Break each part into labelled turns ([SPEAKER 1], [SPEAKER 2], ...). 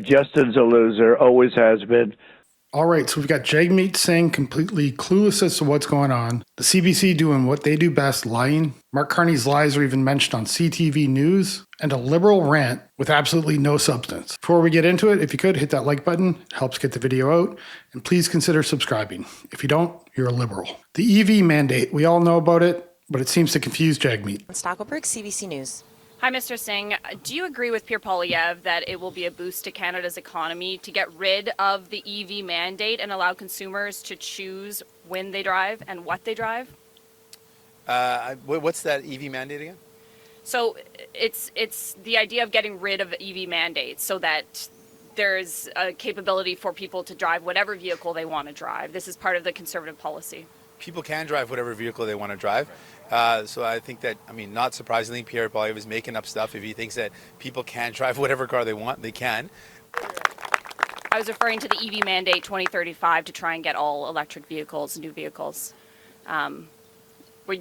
[SPEAKER 1] Justin's a loser, always has been.
[SPEAKER 2] All right, so we've got Jagmeet Singh completely clueless as to what's going on. The CBC doing what they do best, lying. Mark Carney's lies are even mentioned on CTV News. And a liberal rant with absolutely no substance. Before we get into it, if you could, hit that like button. It helps get the video out. And please consider subscribing. If you don't, you're a liberal. The EV mandate, we all know about it, but it seems to confuse Jagmeet.
[SPEAKER 3] Stockelberg, CBC News.
[SPEAKER 4] Hi, Mr. Singh. Do you agree with Pierre Poilievre that it will be a boost to Canada's economy to get rid of the EV mandate and allow consumers to choose when they drive and what they drive?
[SPEAKER 5] What's that EV mandate again?
[SPEAKER 4] So it's the idea of getting rid of EV mandates so that there's a capability for people to drive whatever vehicle they want to drive. This is part of the Conservative policy. People
[SPEAKER 5] can drive whatever vehicle they want to drive. So I think that, not surprisingly, Pierre Poilievre is making up stuff. If he thinks that people can drive whatever car they want, they can.
[SPEAKER 4] I was referring to the EV mandate 2035 to try and get all electric vehicles, new vehicles.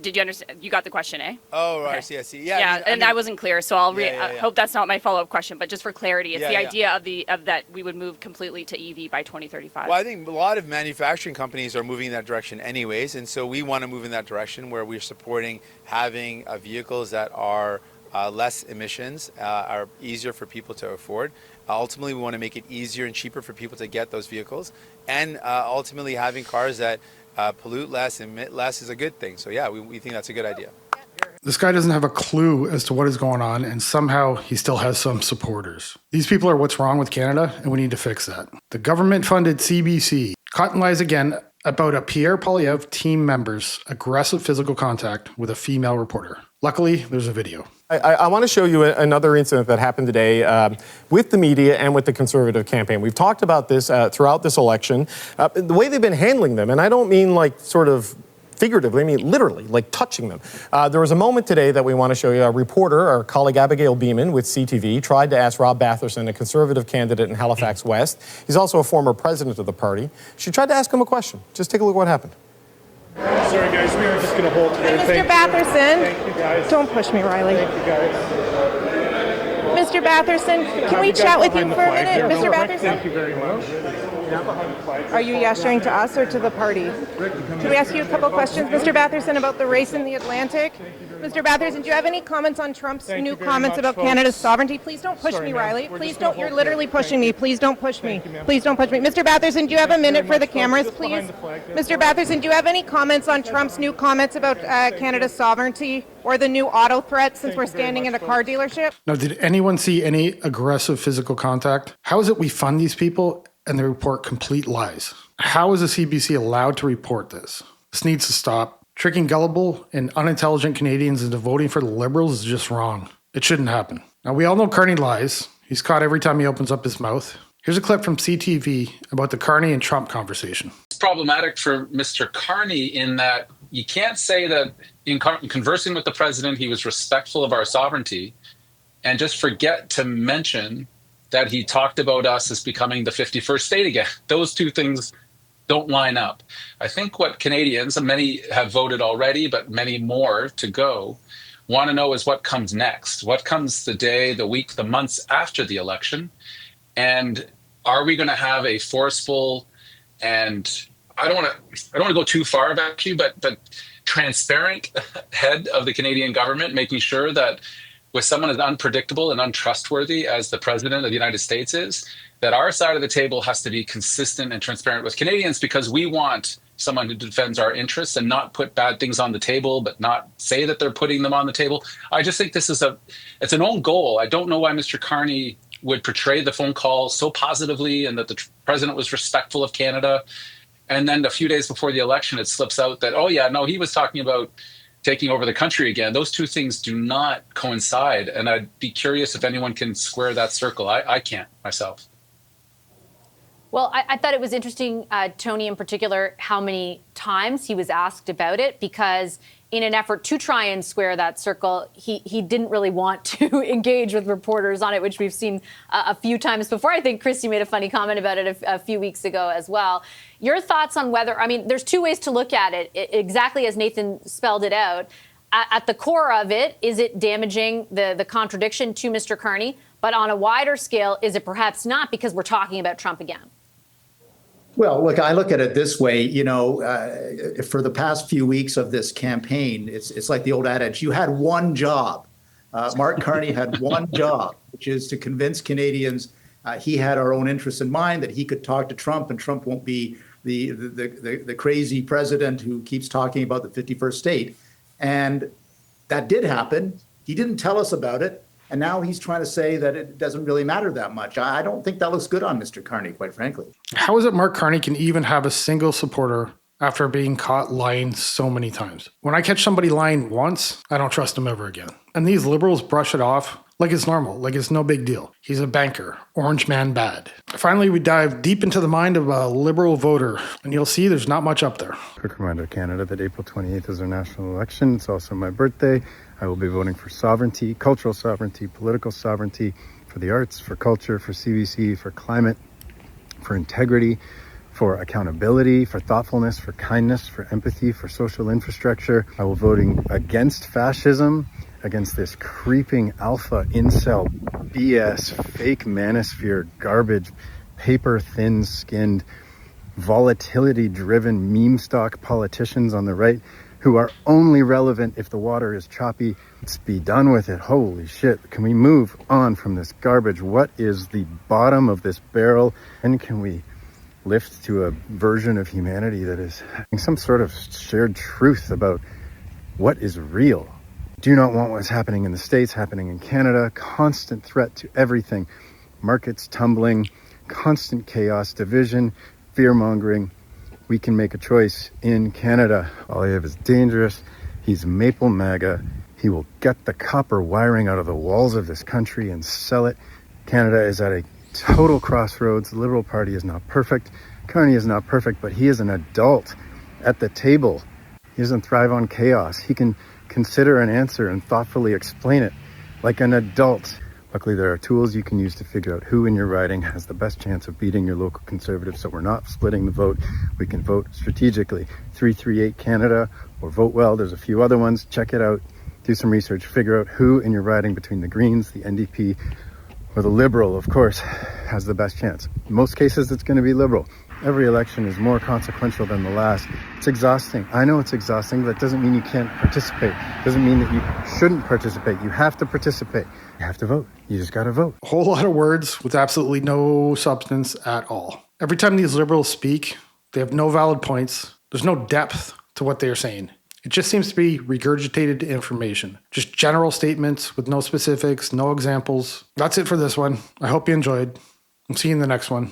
[SPEAKER 4] Did you understand? You got the question, eh?
[SPEAKER 5] Oh, right.
[SPEAKER 4] Okay.
[SPEAKER 5] I see. Yeah,
[SPEAKER 4] I wasn't clear, so I hope that's not my follow-up question. But just for clarity, it's the idea of that we would move completely to EV by 2035.
[SPEAKER 5] Well, I think a lot of manufacturing companies are moving in that direction anyways, and so we want to move in that direction where we're supporting having vehicles that are less emissions, are easier for people to afford. Ultimately, we want to make it easier and cheaper for people to get those vehicles, and ultimately having cars that pollute less, emit less is a good thing. So yeah, we think that's a good idea.
[SPEAKER 2] This guy doesn't have a clue as to what is going on, and somehow he still has some supporters. These people are what's wrong with Canada, and we need to fix that. The government-funded CBC caught in lies again about a Pierre Poilievre team member's aggressive physical contact with a female reporter. Luckily, there's a video.
[SPEAKER 6] I want to show you another incident that happened today with the media and with the Conservative campaign. We've talked about this throughout this election, the way they've been handling them, and I don't mean like sort of figuratively, I mean literally, like touching them. There was a moment today that we want to show you. A reporter, our colleague Abigail Beeman with CTV, tried to ask Rob Batherson, a Conservative candidate in Halifax West. He's also a former president of the party. She tried to ask him a question. Just take a look at what happened.
[SPEAKER 7] Sorry, guys, we are just going to hold together.
[SPEAKER 8] Mr. Batherson,
[SPEAKER 7] thank you, guys.
[SPEAKER 8] Don't push me, Riley.
[SPEAKER 7] Thank you, guys.
[SPEAKER 8] Mr. Batherson, can we chat with you for a minute? Mr. Batherson?
[SPEAKER 7] Thank you very much.
[SPEAKER 8] Are you gesturing to us or to the party? Can we ask you a couple questions, Mr. Batherson, about the race in the Atlantic? Mr. Batherson, do you have any comments on Trump's new comments about Canada's sovereignty? Please don't push me, Riley. Please don't. You're literally pushing me. Please don't push me. Please don't push me. Mr. Batherson, do you have a minute for the cameras, please? Mr. Batherson, do you have any comments on Trump's new comments about Canada's sovereignty or the new auto threat since we're standing in a car dealership?
[SPEAKER 2] Now, did anyone see any aggressive physical contact? How is it we fund these people and they report complete lies? How is the CBC allowed to report this? This needs to stop. Tricking gullible and unintelligent Canadians into voting for the Liberals is just wrong. It shouldn't happen. Now, we all know Carney lies. He's caught every time he opens up his mouth. Here's a clip from CTV about the Carney and Trump conversation.
[SPEAKER 9] It's problematic for Mr. Carney in that you can't say that in conversing with the president, he was respectful of our sovereignty and just forget to mention that he talked about us as becoming the 51st state again. Those two things don't line up. I think what Canadians, and many have voted already, but many more to go, want to know is what comes next. What comes the day, the week, the months after the election? And are we going to have a forceful and I don't want to go too far back to you, but transparent head of the Canadian government, making sure that with someone as unpredictable and untrustworthy as the president of the United States is, that our side of the table has to be consistent and transparent with Canadians because we want someone who defends our interests and not put bad things on the table, but not say that they're putting them on the table. I just think this is it's an own goal. I don't know why Mr. Carney would portray the phone call so positively and that the president was respectful of Canada. And then a few days before the election, it slips out that, oh yeah, no, he was talking about taking over the country again. Those two things do not coincide. And I'd be curious if anyone can square that circle. I can't myself.
[SPEAKER 10] Well, I thought it was interesting, Tony in particular, how many times he was asked about it, because in an effort to try and square that circle, he didn't really want to engage with reporters on it, which we've seen a few times before. I think Christy made a funny comment about it a few weeks ago as well. Your thoughts on whether, I mean, there's two ways to look at it, exactly as Nathan spelled it out. At the core of it, is it damaging the contradiction to Mr. Carney? But on a wider scale, is it perhaps not because we're talking about Trump again?
[SPEAKER 3] Well, look, I look at it this way, for the past few weeks of this campaign, it's like the old adage, you had one job. Mark Carney had one job, which is to convince Canadians he had our own interests in mind, that he could talk to Trump and Trump won't be the crazy president who keeps talking about the 51st state. And that did happen. He didn't tell us about it. And now he's trying to say that it doesn't really matter that much. I don't think that looks good on Mr. Carney, quite frankly.
[SPEAKER 2] How is it Mark Carney can even have a single supporter after being caught lying so many times? When I catch somebody lying once, I don't trust him ever again. And these liberals brush it off like it's normal, like it's no big deal. He's a banker, orange man bad. Finally, we dive deep into the mind of a liberal voter, and you'll see there's not much up there.
[SPEAKER 11] Quick reminder, Canada, that April 28th is our national election. It's also my birthday. I will be voting for sovereignty, cultural sovereignty, political sovereignty, for the arts, for culture, for CBC, for climate, for integrity, for accountability, for thoughtfulness, for kindness, for empathy, for social infrastructure. I will voting against fascism, against this creeping alpha incel BS, fake manosphere garbage, paper thin skinned, volatility driven meme stock politicians on the right who are only relevant if the water is choppy. Let's be done with it. Holy shit. Can we move on from this garbage? What is the bottom of this barrel? And can we lift to a version of humanity that is some sort of shared truth about what is real? Do not want what's happening in the States, happening in Canada. Constant threat to everything. Markets tumbling, constant chaos, division, fear-mongering. We can make a choice in Canada. Aliyev is dangerous. He's Maple MAGA. He will get the copper wiring out of the walls of this country and sell it. Canada is at a total crossroads. The Liberal Party is not perfect. Carney is not perfect, but he is an adult at the table. He doesn't thrive on chaos. He can consider an answer and thoughtfully explain it like an adult. Luckily, there are tools you can use to figure out who in your riding has the best chance of beating your local Conservative, so we're not splitting the vote. We can vote strategically. 338 Canada or Vote Well. There's a few other ones. Check it out. Do some research. Figure out who in your riding between the Greens, the NDP, or the Liberal, of course, has the best chance. In most cases, it's going to be Liberal. Every election is more consequential than the last. It's exhausting. I know it's exhausting. That doesn't mean you can't participate. Doesn't mean that you shouldn't participate. You have to participate. You have to vote. You just got to vote.
[SPEAKER 2] A whole lot of words with absolutely no substance at all. Every time these liberals speak, they have no valid points. There's no depth to what they are saying. It just seems to be regurgitated information. Just general statements with no specifics, no examples. That's it for this one. I hope you enjoyed. I'll see you in the next one.